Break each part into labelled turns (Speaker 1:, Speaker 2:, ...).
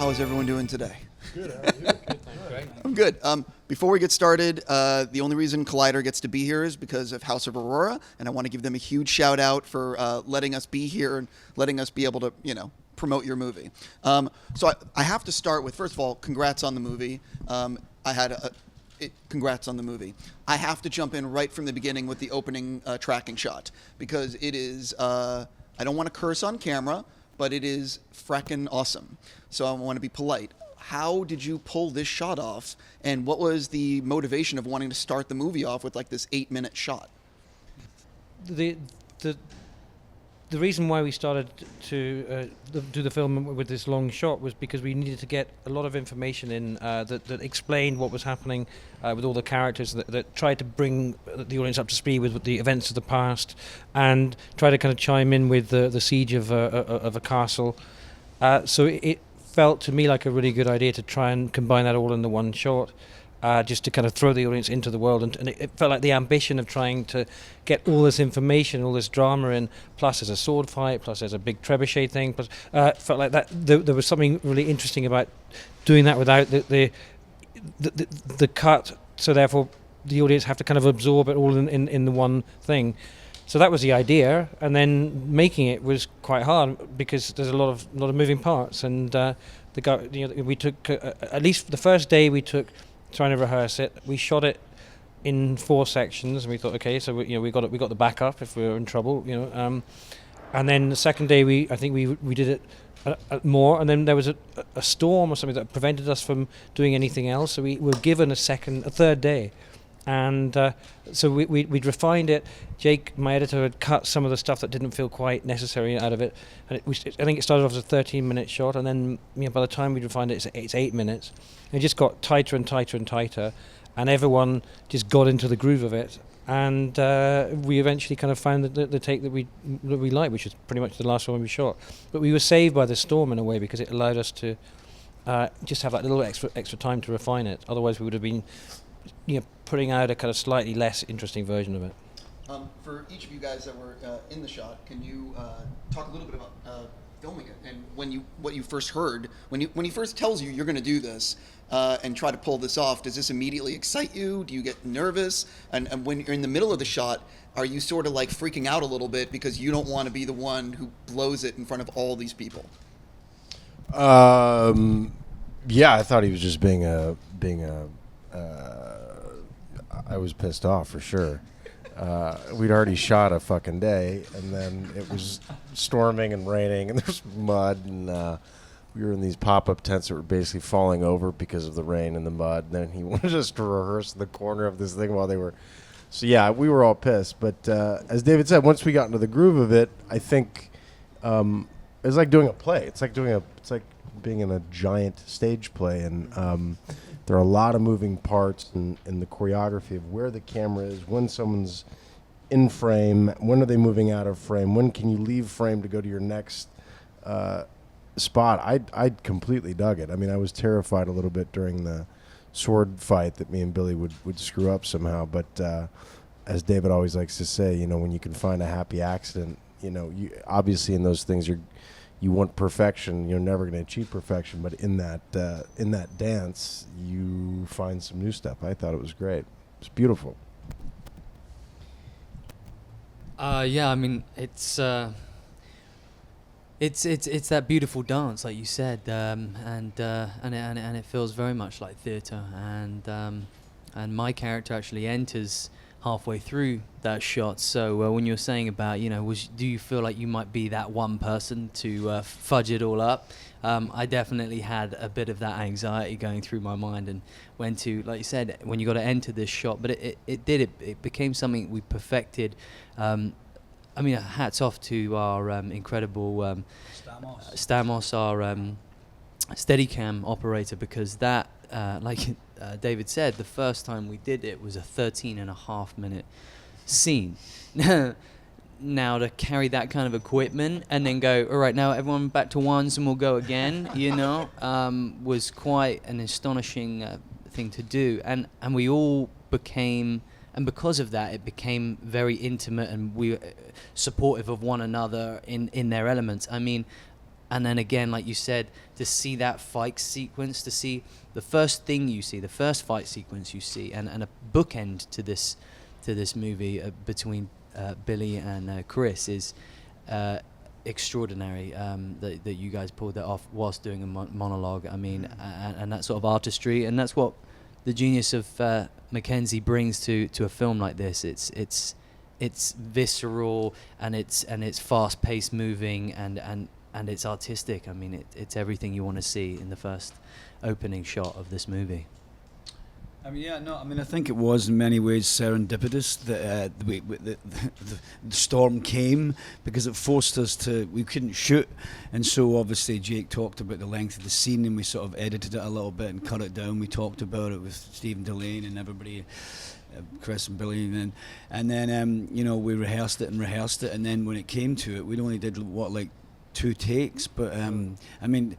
Speaker 1: How is everyone doing today?
Speaker 2: Good, how are you? Good, thanks.
Speaker 3: Great.
Speaker 1: I'm good. Before we get started, the only reason Collider gets to be here is because of House of Aurora, and I want to give them a huge shout out for letting us be here and letting us be able to, promote your movie. So I have to start with, first of all, congrats on the movie. Congrats on the movie. I have to jump in right from the beginning with the opening tracking shot because it is, I don't want to curse on camera, but it is frackin' awesome. So I want to be polite. How did you pull this shot off, and what was the motivation of wanting to start the movie off with like this 8-minute shot?
Speaker 3: The reason why we started to do the film with this long shot was because we needed to get a lot of information in that explained what was happening with all the characters, that tried to bring the audience up to speed with the events of the past, and try to kind of chime in with the siege of a castle. So it felt to me like a really good idea to try and combine that all into one shot. Just to kind of throw the audience into the world, and it felt like the ambition of trying to get all this information, all this drama in, plus there's a sword fight, plus there's a big trebuchet thing, plus felt like that there was something really interesting about doing that without the cut, so therefore the audience have to kind of absorb it all in the one thing. So that was the idea, and then making it was quite hard because there's a lot of moving parts, and we took at least the first day we took trying to rehearse it. We shot it in 4 sections, and we thought, okay, so we got the backup if we were in trouble, and then the second day I think we did it more, and then there was a storm or something that prevented us from doing anything else, so we were given a third day, and so we'd refined it. Jake, my editor, had cut some of the stuff that didn't feel quite necessary out of it, and I think it started off as a 13-minute shot, and then by the time we refined it, it's 8 minutes. It just got tighter and tighter and tighter, and everyone just got into the groove of it, and we eventually kind of found the take that we liked, which is pretty much the last one we shot. But we were saved by the storm in a way because it allowed us to just have that little extra time to refine it. Otherwise, we would have been putting out a kind of slightly less interesting version of it.
Speaker 1: For each of you guys that were in the shot, can you talk a little bit about filming it and what you first heard when he first tells you you're going to do this and try to pull this off? Does this immediately excite you? Do you get nervous? And when you're in the middle of the shot, are you sort of like freaking out a little bit because you don't want to be the one who blows it in front of all these people?
Speaker 2: Yeah, I thought he was just being a. I was pissed off for sure. We'd already shot a fucking day, and then it was storming and raining, and there was mud, and we were in these pop-up tents that were basically falling over because of the rain and the mud. And then he wanted us to rehearse the corner of this thing while they were. So yeah, we were all pissed. But as David said, once we got into the groove of it, I think it's like doing a play. It's like being in a giant stage play, and there are a lot of moving parts in the choreography of where the camera is, when someone's in frame, when are they moving out of frame, when can you leave frame to go to your next spot. I completely dug it. I mean, I was terrified a little bit during the sword fight that me and Billy would screw up somehow, but as David always likes to say, when you can find a happy accident, you obviously in those things you want perfection. You're never going to achieve perfection, but in that dance, you find some new stuff. I thought it was great. It's beautiful.
Speaker 4: Yeah, I mean, it's that beautiful dance, like you said, and it feels very much like theatre. And my character actually enters halfway through that shot. So when you're saying about, do you feel like you might be that one person to fudge it all up? I definitely had a bit of that anxiety going through my mind, and when you said, when you got to enter this shot, but it became something we perfected. I mean, hats off to our incredible Stamos, our Steadicam operator, because that, like David said, the first time we did it was a 13.5-minute scene. Now to carry that kind of equipment and then go, all right, now everyone back to ones and we'll go again, was quite an astonishing thing to do. And we all became, and because of that, it became very intimate, and we were supportive of one another in their elements. I mean, and then again, like you said, to see that fight sequence, to see the first thing you see, the first fight sequence you see, and a bookend to this movie between Billy and Chris is extraordinary. That you guys pulled that off whilst doing a monologue. I mean, and that sort of artistry, and that's what the genius of Mackenzie brings to a film like this. It's visceral, and it's fast paced, moving, and it's artistic. I mean, it's everything you want to see in the first opening shot of this movie.
Speaker 5: I mean, I think it was in many ways serendipitous that the storm came, because it forced us to, we couldn't shoot, and so obviously Jake talked about the length of the scene, and we sort of edited it a little bit and cut it down. We talked about it with Stephen Dillane and everybody, Chris and Billy, and then we rehearsed it, and then when it came to it, we only did like 2 takes, but I mean,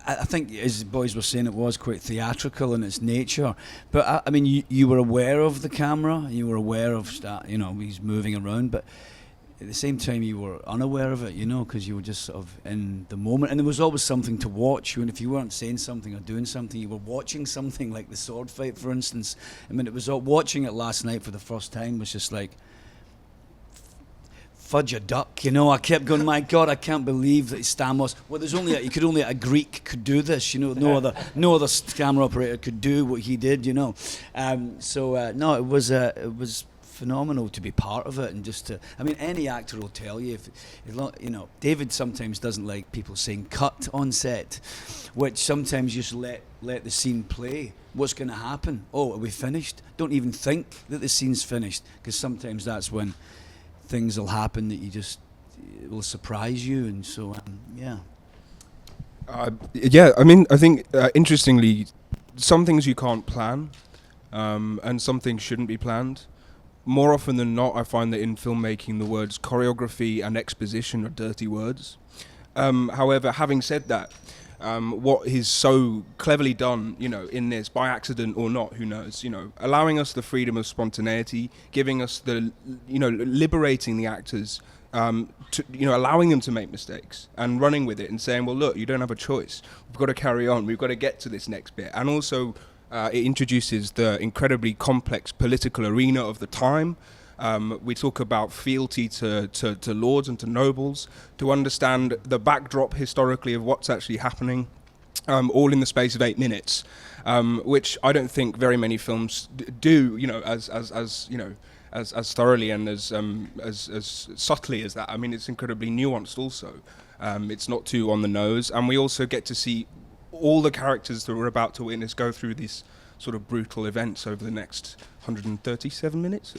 Speaker 5: I think, as the boys were saying, it was quite theatrical in its nature. But I mean, you were aware of the camera, you were aware of he's moving around, but at the same time you were unaware of it, because you were just sort of in the moment, and there was always something to watch. And if you weren't saying something or doing something, you were watching something, like the sword fight, for instance. I mean, it was watching it last night for the first time was just like, fudge a duck, I kept going, my God, I can't believe that Stamos. Well, only a Greek could do this, no other camera operator could do what he did, No, it was phenomenal to be part of it, and just to, I mean, any actor will tell you, if David sometimes doesn't like people saying cut on set, which sometimes you just let the scene play. What's going to happen? Oh, are we finished? Don't even think that the scene's finished, because sometimes that's when things will happen that it will surprise you, and so
Speaker 6: I mean, I think interestingly, some things you can't plan, and some things shouldn't be planned. More often than not, I find that in filmmaking, the words choreography and exposition are dirty words. However, having said that, what is so cleverly done, in this, by accident or not, who knows, allowing us the freedom of spontaneity, giving us the, liberating the actors, allowing them to make mistakes and running with it and saying, well, look, you don't have a choice. We've got to carry on. We've got to get to this next bit. And also, it introduces the incredibly complex political arena of the time. We talk about fealty to lords and to nobles, to understand the backdrop historically of what's actually happening, all in the space of 8 minutes, which I don't think very many films do, as thoroughly and as subtly as that. I mean, it's incredibly nuanced also. It's not too on the nose, and we also get to see all the characters that we're about to witness go through these sort of brutal events over the next 137 minutes.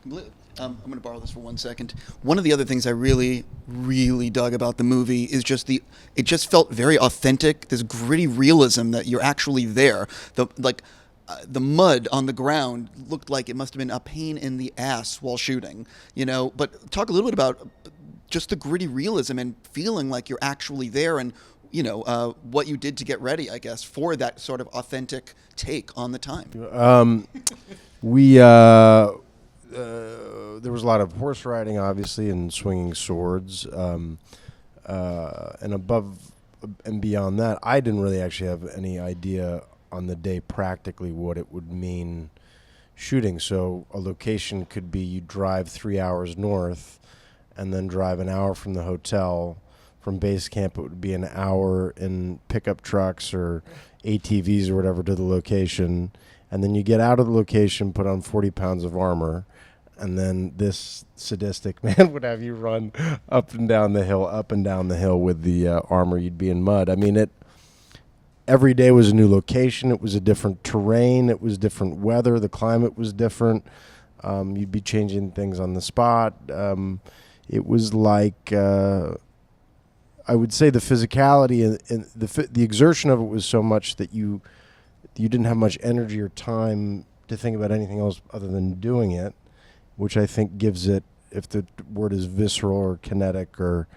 Speaker 1: I'm going to borrow this for 1 second. One of the other things I really, really dug about the movie is it just felt very authentic. This gritty realism that you're actually there. The mud on the ground looked like it must have been a pain in the ass while shooting, But talk a little bit about just the gritty realism and feeling like you're actually there, and what you did to get ready, I guess, for that sort of authentic take on the time.
Speaker 2: There was a lot of horse riding, obviously, and swinging swords. And above and beyond that, I didn't really actually have any idea on the day practically what it would mean shooting. So a location could be you drive 3 hours north and then drive an hour from the hotel. From base camp, it would be an hour in pickup trucks or ATVs or whatever to the location. And then you get out of the location, put on 40 pounds of armor, and then this sadistic man would have you run up and down the hill with the armor. You'd be in mud. I mean, every day was a new location. It was a different terrain. It was different weather. The climate was different. You'd be changing things on the spot. It was like, I would say the physicality and the exertion of it was so much that you didn't have much energy or time to think about anything else other than doing it, which I think gives it, if the word is visceral or kinetic, or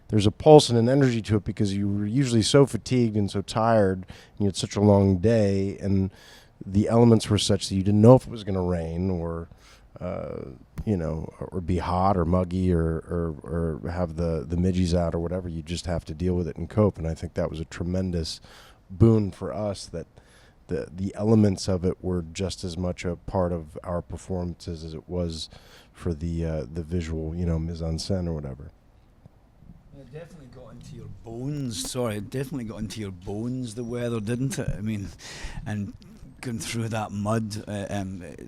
Speaker 2: there's a pulse and an energy to it, because you were usually so fatigued and so tired, and you had such a long day, and the elements were such that you didn't know if it was going to rain, or or be hot or muggy or have the midgies out or whatever. You just have to deal with it and cope. And I think that was a tremendous boon for us, that the elements of it were just as much a part of our performances as it was for the visual, mise en scène or whatever.
Speaker 5: It definitely got into your bones. Sorry, it definitely got into your bones, the weather, didn't it? I mean, and going through that mud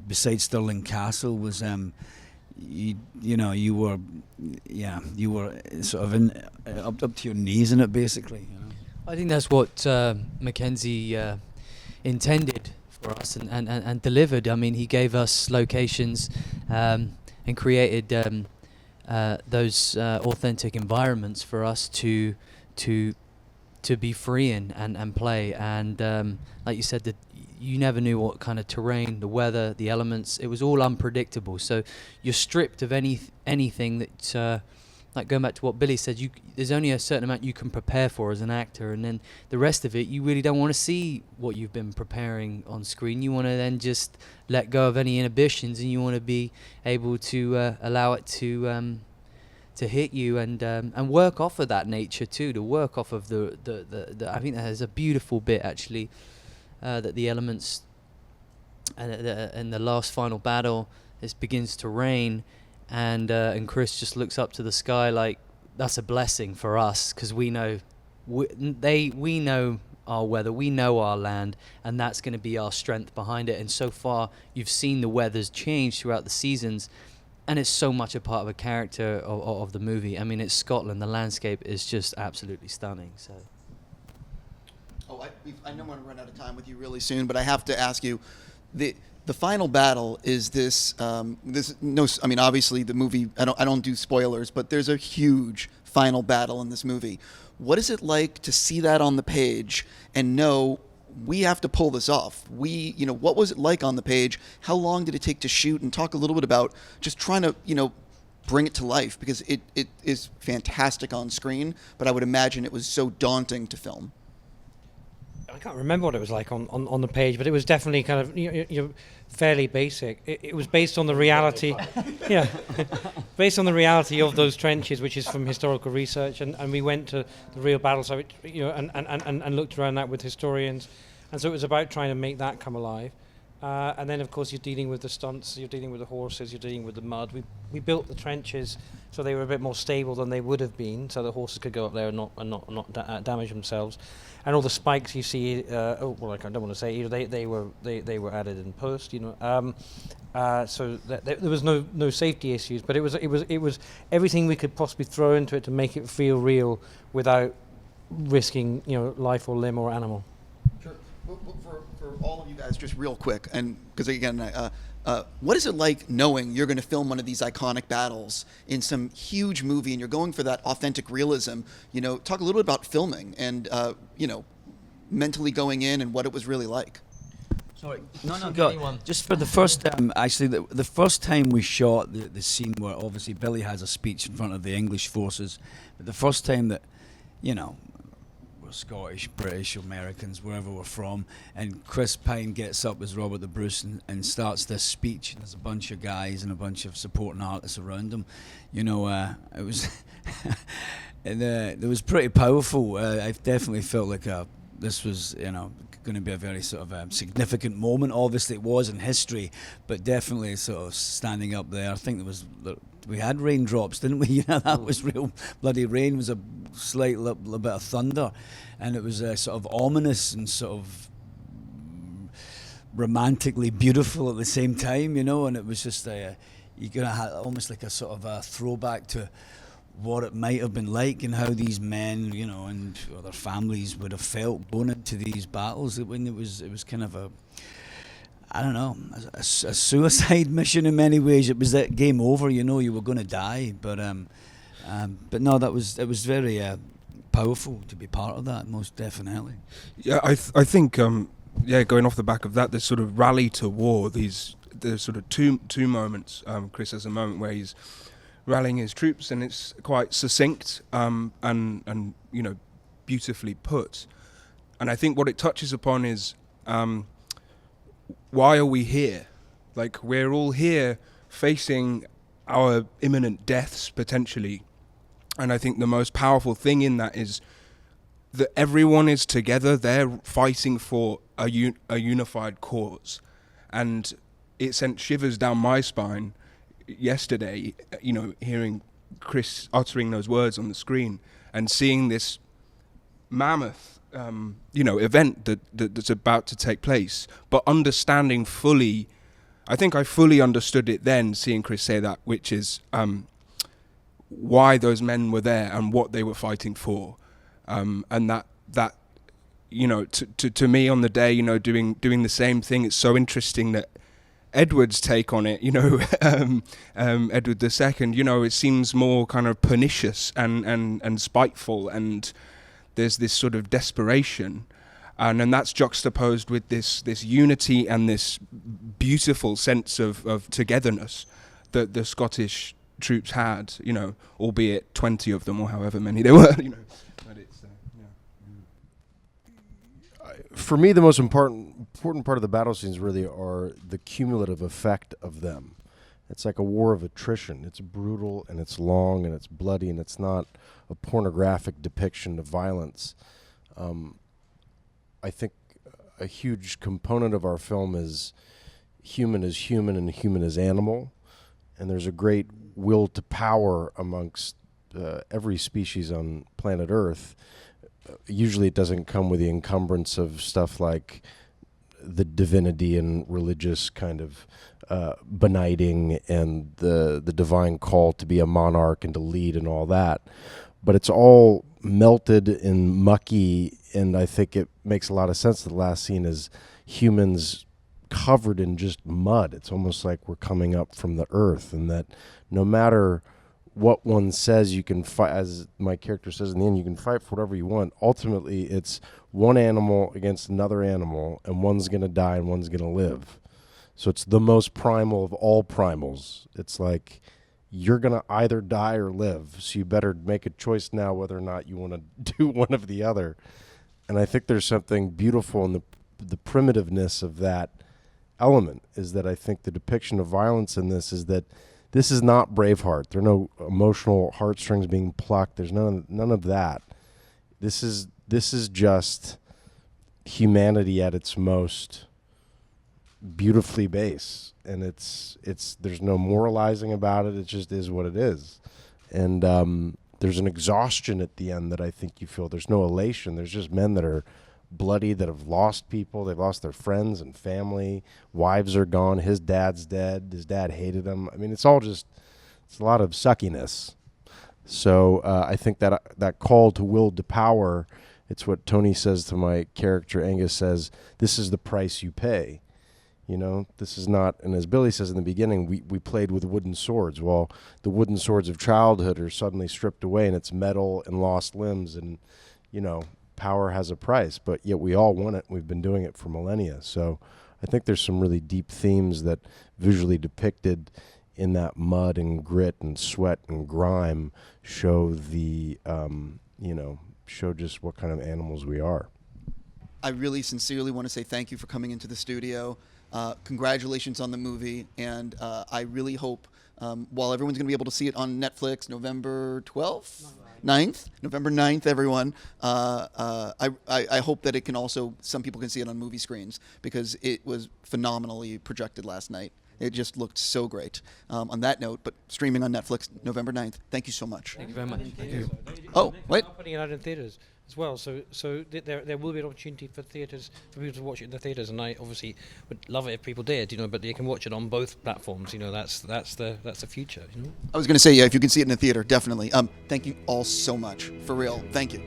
Speaker 5: beside Stirling Castle was, you were sort of up to your knees in it, basically.
Speaker 4: I think that's what Mackenzie intended for us and delivered. I mean, he gave us locations and created those authentic environments for us to be free in and play. And like you said, that you never knew what kind of terrain, the weather, the elements. It was all unpredictable. So you're stripped of anything that. Like going back to what Billy said, there's only a certain amount you can prepare for as an actor, and then the rest of it, you really don't want to see what you've been preparing on screen. You want to then just let go of any inhibitions, and you want to be able to allow it to hit you and work off of that nature too, to work off of the I think there's a beautiful bit actually that the elements in the last final battle, it begins to rain. And Chris just looks up to the sky like that's a blessing for us, because we know we know our weather, we know our land, and that's going to be our strength behind it. And so far, you've seen the weather's change throughout the seasons, and it's so much a part of a character of the movie. I mean, it's Scotland. The landscape is just absolutely stunning. So.
Speaker 1: Oh, I know I'm going to run out of time with you really soon, but I have to ask you, the final battle is this. I mean, obviously the movie. I don't do spoilers, but there's a huge final battle in this movie. What is it like to see that on the page and know we have to pull this off? What was it like on the page? How long did it take to shoot? And talk a little bit about just trying to, bring it to life, because it is fantastic on screen, but I would imagine it was so daunting to film.
Speaker 3: I can't remember what it was like on the page, but it was definitely kind of fairly basic. It was based on the reality, based on the reality of those trenches, which is from historical research, and we went to the real battle site, and looked around that with historians, and so it was about trying to make that come alive. And then, of course, you're dealing with the stunts, you're dealing with the horses, you're dealing with the mud. We built the trenches so they were a bit more stable than they would have been, so the horses could go up there and not damage themselves. And all the spikes you see, I don't want to say, they were added in post, so that there was no safety issues, but it was everything we could possibly throw into it to make it feel real without risking life or limb or animal.
Speaker 1: Sure. For all of you guys, just real quick, and because again, what is it like knowing you're going to film one of these iconic battles in some huge movie, and you're going for that authentic realism? Talk a little bit about filming and mentally going in and what it was really like.
Speaker 5: Sorry, no. Just for the first time, actually, the first time we shot the scene where obviously Billy has a speech in front of the English forces, but the first time that, we're Scottish, British, Americans, wherever we're from, and Chris Pine gets up as Robert the Bruce and starts this speech, and there's a bunch of guys and a bunch of supporting artists around him. It was, it was pretty powerful. I definitely felt like this was, going to be a very sort of significant moment. Obviously, it was in history, but definitely sort of standing up there. I think we had raindrops, didn't we? That was real bloody rain. It was a slight little bit of thunder, and it was sort of ominous and sort of romantically beautiful at the same time, and it was just you're gonna have almost like a sort of a throwback to what it might have been like and how these men, and their families would have felt going into these battles. When it was kind of a suicide mission in many ways. It was that game over, you were going to die. But no, it was very powerful to be part of that, most definitely.
Speaker 6: Yeah, I think going off the back of that, this sort of rally to war. There's sort of two moments. Chris has a moment where he's rallying his troops, and it's quite succinct and beautifully put. And I think what it touches upon is why are we here? Like, we're all here facing our imminent deaths potentially. And I think the most powerful thing in that is that everyone is together. They're fighting for a unified cause. And it sent shivers down my spine yesterday, you know, hearing Chris uttering those words on the screen and seeing this mammoth, you know, event that's about to take place, but understanding fully. I think I fully understood it then, seeing Chris say that, which is why those men were there and what they were fighting for, and that you know, to me on the day, you know, doing the same thing. It's so interesting that Edward's take on it, you know, Edward II, you know, it seems more kind of pernicious and spiteful, and there's this sort of desperation, and that's juxtaposed with this unity and this beautiful sense of togetherness that the Scottish troops had, you know, albeit 20 of them or however many there were, you know. But it's,
Speaker 2: For me, the most important part of the battle scenes really are the cumulative effect of them. It's like a war of attrition. It's brutal and it's long and it's bloody, and it's not a pornographic depiction of violence. I think a huge component of our film is human and human is animal. And there's a great will to power amongst every species on planet Earth. Usually it doesn't come with the encumbrance of stuff like the divinity and religious kind of benighting and the divine call to be a monarch and to lead and all that. But it's all melted and mucky, and I think it makes a lot of sense. The last scene is humans covered in just mud. It's almost like we're coming up from the earth, and that no matter what one says, you can fight, as my character says in the end, you can fight for whatever you want. Ultimately, it's one animal against another animal, and one's going to die and one's going to live. So it's the most primal of all primals. It's like you're going to either die or live, so you better make a choice now whether or not you want to do one of the other. And I think there's something beautiful in the primitiveness of that element, is that I think the depiction of violence in this is that this is not Braveheart. There are no emotional heartstrings being plucked. There's none of that. This is just humanity at its most beautifully base, and it's there's no moralizing about it. It just is what it is, and there's an exhaustion at the end that I think you feel. There's no elation. There's just men that are bloody, that have lost people. They've lost their friends and family. Wives are gone. His dad's dead. His dad hated him. I mean, it's a lot of suckiness. So I think that call to will to power, it's what Tony says to my character. Angus says, this is the price you pay. You know, this is not, and as Billy says in the beginning, we played with wooden swords. Well, the wooden swords of childhood are suddenly stripped away, and it's metal and lost limbs, and, you know, power has a price, but yet we all want it. We've been doing it for millennia. So I think there's some really deep themes that visually depicted in that mud and grit and sweat and grime show show just what kind of animals we are.
Speaker 1: I really sincerely want to say thank you for coming into the studio. Congratulations on the movie, and I really hope, while everyone's going to be able to see it on Netflix November 12th? 9th? November 9th, everyone. I hope that it can also, some people can see it on movie screens, because it was phenomenally projected last night. It just looked so great. On that note, but streaming on Netflix November 9th. Thank you so much.
Speaker 4: Thank you very much.
Speaker 3: Thank you.
Speaker 1: Oh, wait.
Speaker 3: They're putting it out in theatres as well, so there will be an opportunity for theatres, for people to watch it in the theatres, and I obviously would love it if people did, you know, but you can watch it on both platforms, you know. That's the future, you know.
Speaker 1: I was going to say, yeah, if you can see it in the theater, definitely. Thank you all so much. For real. Thank you.